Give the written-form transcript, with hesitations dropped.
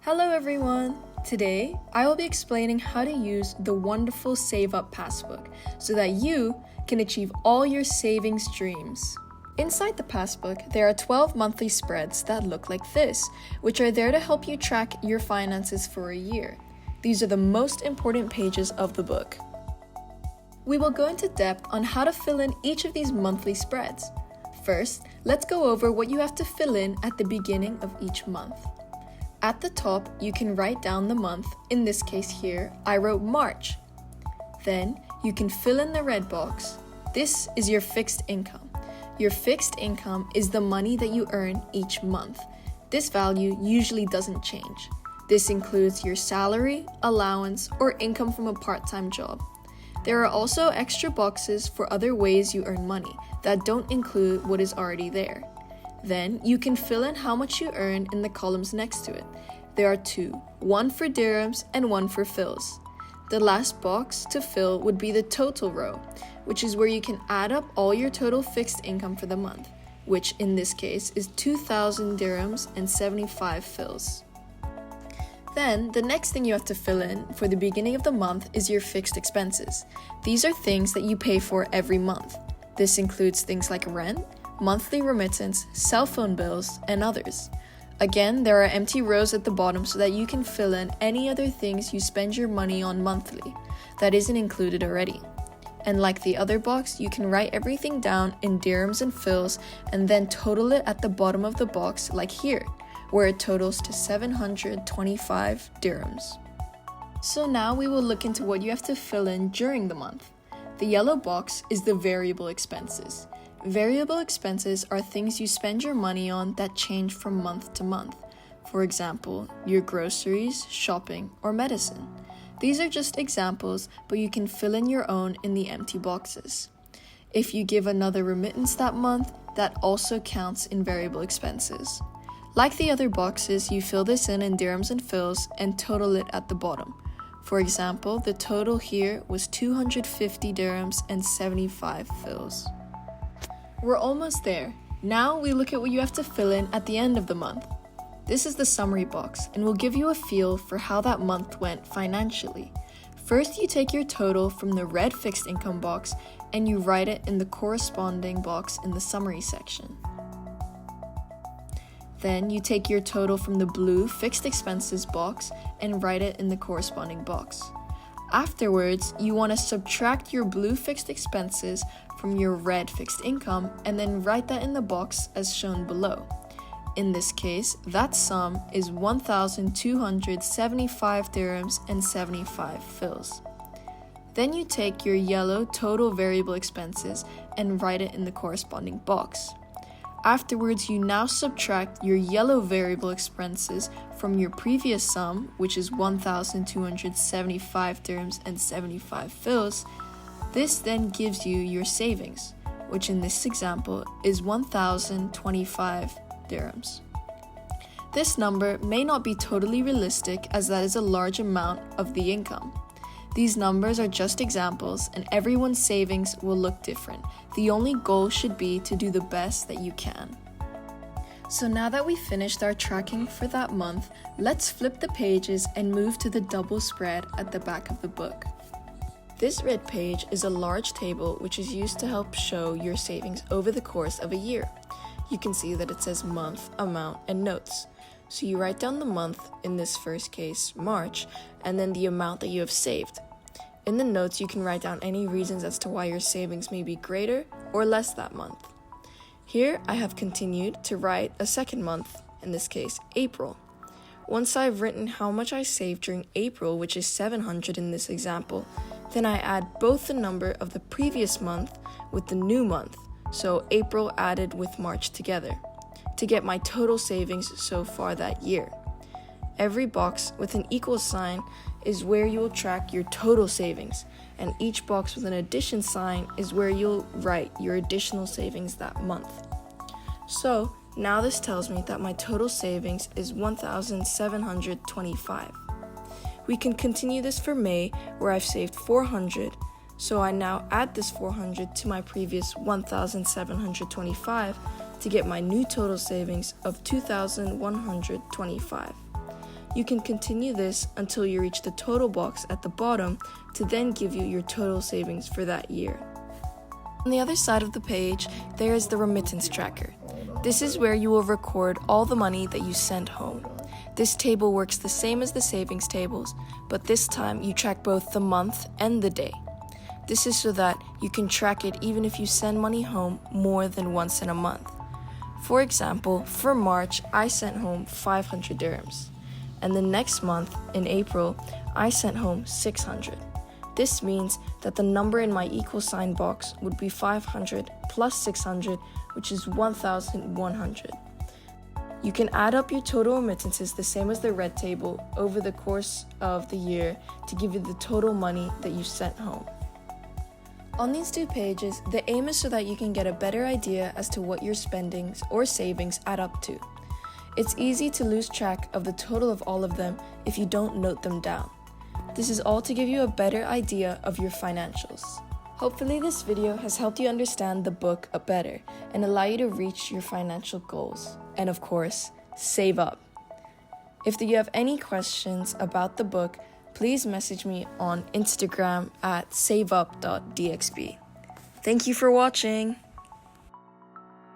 Hello everyone! Today, I will be explaining how to use the wonderful SaveUp Passbook so that you can achieve all your savings dreams. Inside the Passbook, there are 12 monthly spreads that look like this, which are there to help you track your finances for a year. These are the most important pages of the book. We will go into depth on how to fill in each of these monthly spreads. First, let's go over what you have to fill in at the beginning of each month. At the top, you can write down the month. In this case here, I wrote March. Then, you can fill in the red box. This is your fixed income. Your fixed income is the money that you earn each month. This value usually doesn't change. This includes your salary, allowance, or income from a part-time job. There are also extra boxes for other ways you earn money that don't include what is already there. Then, you can fill in how much you earn in the columns next to it. There are two, one for dirhams and one for fils. The last box to fill would be the total row, which is where you can add up all your total fixed income for the month, which in this case is 2,000 dirhams and 75 fils. Then, the next thing you have to fill in for the beginning of the month is your fixed expenses. These are things that you pay for every month. This includes things like rent, monthly remittance, cell phone bills, and others. Again, there are empty rows at the bottom so that you can fill in any other things you spend your money on monthly that isn't included already. And like the other box, you can write everything down in dirhams and fils and then total it at the bottom of the box like here, where it totals to 725 dirhams. So now we will look into what you have to fill in during the month. The yellow box is the variable expenses. Variable expenses are things you spend your money on that change from month to month. For example, your groceries, shopping, or medicine. These are just examples, but you can fill in your own in the empty boxes. If you give another remittance that month, that also counts in variable expenses. Like the other boxes, you fill this in dirhams and fils and total it at the bottom. For example, the total here was 250 dirhams and 75 fils. We're almost there. Now we look at what you have to fill in at the end of the month. This is the summary box and will give you a feel for how that month went financially. First, you take your total from the red fixed income box and you write it in the corresponding box in the summary section. Then you take your total from the blue fixed expenses box and write it in the corresponding box. Afterwards, you want to subtract your blue fixed expenses from your red fixed income and then write that in the box as shown below. In this case, that sum is 1,275 dirhams and 75 fils. Then you take your yellow total variable expenses and write it in the corresponding box. Afterwards, you now subtract your yellow variable expenses from your previous sum, which is 1,275 dirhams and 75 fils. This then gives you your savings, which in this example is 1,025 dirhams. This number may not be totally realistic as that is a large amount of the income. These numbers are just examples and everyone's savings will look different. The only goal should be to do the best that you can. So now that we've finished our tracking for that month, let's flip the pages and move to the double spread at the back of the book. This red page is a large table which is used to help show your savings over the course of a year. You can see that it says month, amount, and notes. So you write down the month, in this first case, March, and then the amount that you have saved. In the notes, you can write down any reasons as to why your savings may be greater or less that month. Here, I have continued to write a second month, in this case, April. Once I've written how much I saved during April, which is 700 in this example, then I add both the number of the previous month with the new month, so April added with March together, to get my total savings so far that year. Every box with an equal sign is where you will track your total savings, and each box with an addition sign is where you'll write your additional savings that month. So, now this tells me that my total savings is 1,725. We can continue this for May, where I've saved 400, so I now add this 400 to my previous 1,725 to get my new total savings of 2,125. You can continue this until you reach the total box at the bottom to then give you your total savings for that year. On the other side of the page, there is the remittance tracker. This is where you will record all the money that you sent home. This table works the same as the savings tables, but this time you track both the month and the day. This is so that you can track it even if you send money home more than once in a month. For example, for March, I sent home 500 dirhams. And the next month, in April, I sent home 600. This means that the number in my equal sign box would be 500 plus 600, which is 1,100. You can add up your total remittances the same as the red table over the course of the year to give you the total money that you sent home. On these two pages, the aim is so that you can get a better idea as to what your spendings or savings add up to. It's easy to lose track of the total of all of them if you don't note them down. This is all to give you a better idea of your financials. Hopefully this video has helped you understand the book better and allow you to reach your financial goals. And of course, save up. If you have any questions about the book, please message me on Instagram at saveup.dxb. Thank you for watching.